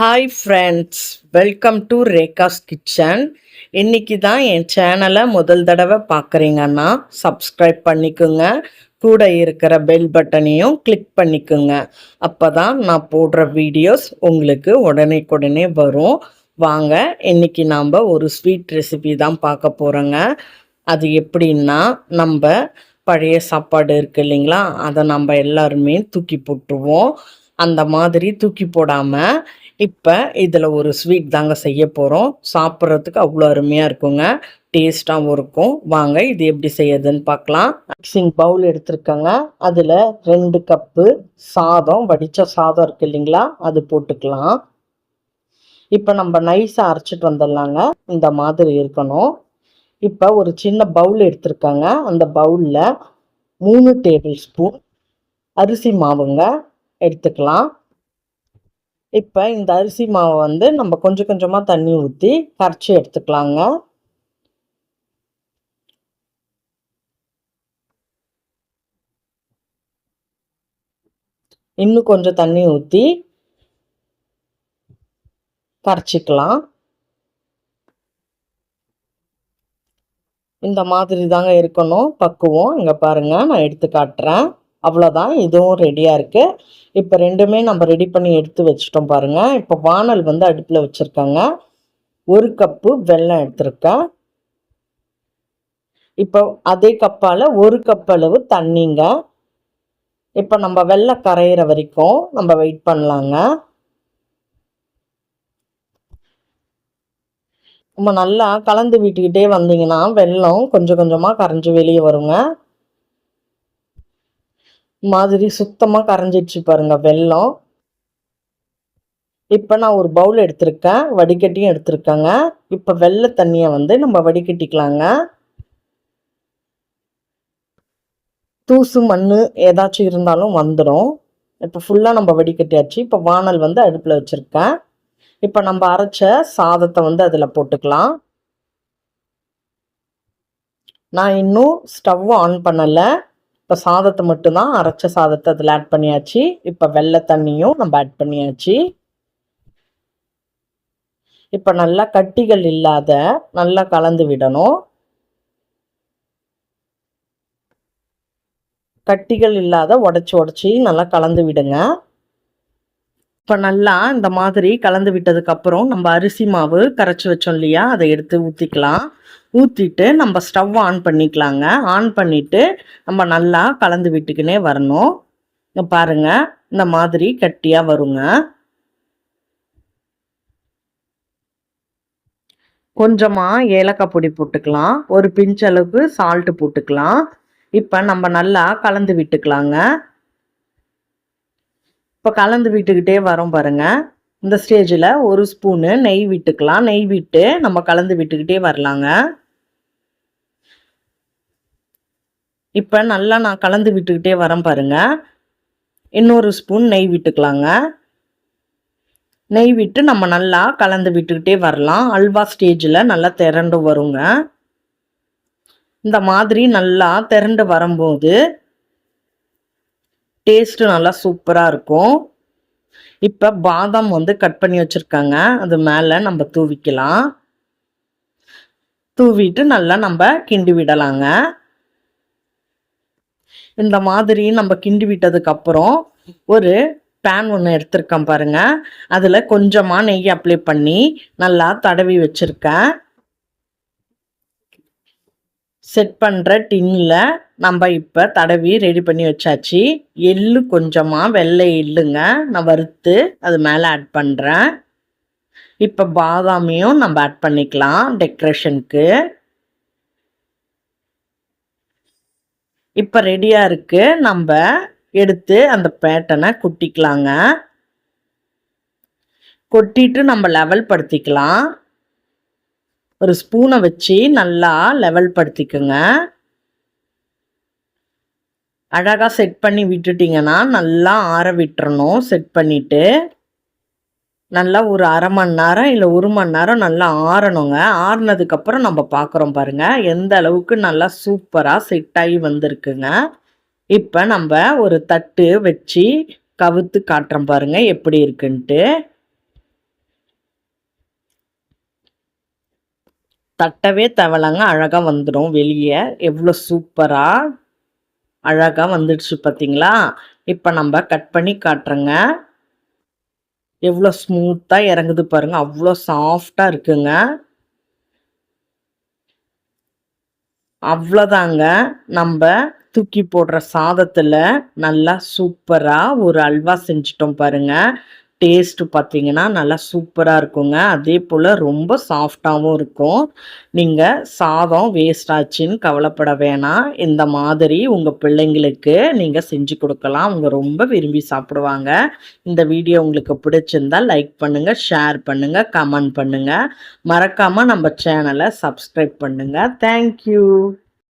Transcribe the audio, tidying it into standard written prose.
Hi friends, welcome to Rekha's kitchen. இன்னைக்கு தான் என் சேனலை முதல் தடவை பார்க்குறீங்கன்னா சப்ஸ்கிரைப் பண்ணிக்கோங்க. கூட இருக்கிற பெல் பட்டனையும் கிளிக் பண்ணிக்கோங்க. அப்போ தான் நான் போடுற வீடியோஸ் உங்களுக்கு உடனே வரும். வாங்க, இன்னைக்கு நாம் ஒரு ஸ்வீட் ரெசிபி தான் பார்க்க போகிறோங்க. அது எப்படின்னா, நம்ம பழைய சாப்பாடு இருக்கு இல்லைங்களா, அதை நம்ம எல்லாருமே தூக்கி போட்டுருவோம். அந்த மாதிரி தூக்கி போடாமல் இப்போ இதில் ஒரு ஸ்வீட் தாங்க செய்ய போகிறோம். சாப்பிட்றதுக்கு அவ்வளோ அருமையாக இருக்குங்க, டேஸ்ட்டாகவும் இருக்கும். வாங்க இது எப்படி செய்யறதுன்னு பார்க்கலாம். மிக்சிங் பவுல் எடுத்துருக்கேங்க. அதில் 2 கப்பு சாதம், வடித்த சாதம் இருக்கு இல்லைங்களா, அது போட்டுக்கலாம். இப்போ நம்ம நைஸாக அரைச்சிட்டு வந்துடலாங்க. இந்த மாதிரி இருக்கணும். இப்போ ஒரு சின்ன பவுல் எடுத்துருக்காங்க. அந்த பவுலில் 3 டேபிள் ஸ்பூன் அரிசி மாவுங்க எடுத்துக்கலாம். இப்போ இந்த அரிசி மாவை வந்து நம்ம கொஞ்சம் கொஞ்சமாக தண்ணி ஊற்றி கரைச்சி எடுத்துக்கலாங்க. இன்னும் கொஞ்சம் தண்ணி ஊற்றி கரைச்சிக்கலாம். இந்த மாதிரி தாங்க இருக்கணும் பக்குவம். இங்கே பாருங்கள், நான் எடுத்து காட்டுறேன். அவ்வளோதான், இதுவும் ரெடியாக இருக்குது. இப்போ ரெண்டுமே நம்ம ரெடி பண்ணி எடுத்து வச்சிட்டோம் பாருங்கள். இப்போ வானல் வந்து அடுப்பில் வச்சுருக்காங்க. 1 கப்பு வெல்லம் எடுத்துருக்கேன். இப்போ அதே கப்பால் 1 கப் அளவு தண்ணிங்க. இப்போ நம்ம வெல்லம் கரையிற வரைக்கும் நம்ம வெயிட் பண்ணலாங்க. நம்ம நல்லா கலந்து விட்டுக்கிட்டே வந்தீங்கன்னா வெல்லம் கொஞ்சம் கொஞ்சமாக கரைஞ்சி வெளியே வருங்க. மாதிரி சுத்தமாக கரைஞ்சிடுச்சு பாருங்க வெல்லம். இப்போ நான் ஒரு பவுல் எடுத்திருக்கேன், வடிகட்டியும் எடுத்திருக்கேங்க. இப்போ வெள்ளை தண்ணியை வந்து நம்ம வடிகட்டிக்கலாங்க. தூசு மண் ஏதாச்சும் இருந்தாலும் வந்துடும். இப்போ ஃபுல்லாக நம்ம வடிகட்டியாச்சு. இப்போ வானல் வந்து அடுப்பில் வச்சுருக்கேன். இப்போ நம்ம அரைச்ச சாதத்தை வந்து அதில் போட்டுக்கலாம். நான் இன்னும் ஸ்டவ் ஆன் பண்ணலை. இப்போ சாதத்தை மட்டும்தான், அரைச்ச சாதத்தை அதில் ஆட் பண்ணியாச்சு. இப்போ வெள்ளை தண்ணியும் நம்ம ஆட் பண்ணியாச்சு. இப்போ நல்லா கட்டிகள் இல்லாத நல்லா கலந்து விடணும். கட்டிகள் இல்லாத உடச்சி நல்லா கலந்து விடுங்க. இப்போ நல்லா இந்த மாதிரி கலந்து விட்டதுக்கப்புறம் நம்ம அரிசி மாவு கரைச்சி வச்சோம் இல்லையா, அதை எடுத்து ஊற்றிக்கலாம். ஊற்றிட்டு நம்ம ஸ்டவ் ஆன் பண்ணிக்கலாங்க. ஆன் பண்ணிவிட்டு நம்ம நல்லா கலந்து விட்டுக்கினே வரணும். இங்கே பாருங்கள், இந்த மாதிரி கட்டியாக வருங்க. கொஞ்சமாக ஏலக்காய் பொடி போட்டுக்கலாம். ஒரு பிஞ்ச் அளவுக்கு சால்ட்டு போட்டுக்கலாம். இப்போ நம்ம நல்லா கலந்து விட்டுக்கலாங்க. இப்போ கலந்து விட்டுக்கிட்டே வரோம் பாருங்கள். இந்த ஸ்டேஜில் ஒரு ஸ்பூனு நெய் விட்டுக்கலாம். நெய் விட்டு நம்ம கலந்து விட்டுக்கிட்டே வரலாங்க. இப்போ நல்லா நான் கலந்து விட்டுக்கிட்டே வரேன் பாருங்கள். இன்னொரு ஸ்பூன் நெய் விட்டுக்கலாங்க. நெய் விட்டு நம்ம நல்லா கலந்து விட்டுக்கிட்டே வரலாம். அல்வா ஸ்டேஜில் நல்லா திரண்டு வருங்க. இந்த மாதிரி நல்லா திரண்டு வரும்போது டேஸ்ட்டு நல்லா சூப்பராக இருக்கும். இப்போ பாதாம் வந்து கட் பண்ணி வச்சுருக்காங்க, அது மேலே நம்ம தூவிக்கலாம். தூவிட்டு நல்லா நம்ம கிண்டி விடலாங்க. இந்த மாதிரி நம்ம கிண்டி விட்டதுக்கப்புறம் ஒரு பேன் ஒன்று எடுத்துருக்கேன் பாருங்கள். அதில் கொஞ்சமாக நெய் அப்ளை பண்ணி நல்லா தடவி வச்சுருக்கேன். செட் பண்ணுற டின்னில் நம்ம இப்போ தடவி ரெடி பண்ணி வச்சாச்சு. எள்ளு கொஞ்சமாக வெள்ளை எள்ளுங்க நான் வறுத்து அது மேலே ஆட் பண்ணுறேன். இப்போ பாதாமையும் நம்ம ஆட் பண்ணிக்கலாம் டெக்கரேஷனுக்கு. இப்போ ரெடியாக இருக்குது. நம்ம எடுத்து அந்த பேட்டனை கொட்டிக்கலாங்க. கொட்டிட்டு நம்ம லெவல் படுத்திக்கலாம். ஒரு ஸ்பூனை வச்சு நல்லா லெவல் படுத்திக்கோங்க. அழகாக செட் பண்ணி விட்டுட்டிங்கன்னா நல்லா ஆற விட்டுறணும். செட் பண்ணிவிட்டு நல்லா ஒரு அரை மணி நேரம் இல்லை 1 மணி நேரம் நல்லா ஆறணுங்க. ஆறுனதுக்கப்புறம் நம்ம பார்க்குறோம் பாருங்கள், எந்த அளவுக்கு நல்லா சூப்பராக செட் ஆகி வந்திருக்குங்க. இப்போ நம்ம ஒரு தட்டு வச்சு கவுத்து காட்டுறோம் பாருங்கள் எப்படி இருக்குன்ட்டு. தட்டவே தேவலங்க, அழகா வந்துடும் வெளியே. எவ்வளோ சூப்பராக அழகா வந்துடுச்சு பார்த்தீங்களா? இப்போ நம்ம கட் பண்ணி காட்டுறேங்க. எவ்வளோ ஸ்மூத்தாக இறங்குது பாருங்க, அவ்வளோ சாஃப்டாக இருக்குங்க. அவ்வளோதாங்க. நம்ப தூக்கி போடுற சாதத்தில் நல்லா சூப்பராக ஒரு அல்வா செஞ்சிட்டோம் பாருங்க. டேஸ்ட்டு பார்த்தீங்கன்னா நல்லா சூப்பராக இருக்குங்க. அதே போல் ரொம்ப சாஃப்டாகவும் இருக்கும். நீங்கள் சாதம் வேஸ்ட் ஆச்சுன்னு கவலைப்பட வேணாம். இந்த மாதிரி உங்கள் பிள்ளைங்களுக்கு நீங்கள் செஞ்சு கொடுக்கலாம். அவங்க ரொம்ப விரும்பி சாப்பிடுவாங்க. இந்த வீடியோ உங்களுக்கு பிடிச்சிருந்தா லைக் பண்ணுங்கள், ஷேர் பண்ணுங்கள், கமெண்ட் பண்ணுங்கள். மறக்காமல் நம்ம சேனலை சப்ஸ்கிரைப் பண்ணுங்கள். தேங்க்யூ.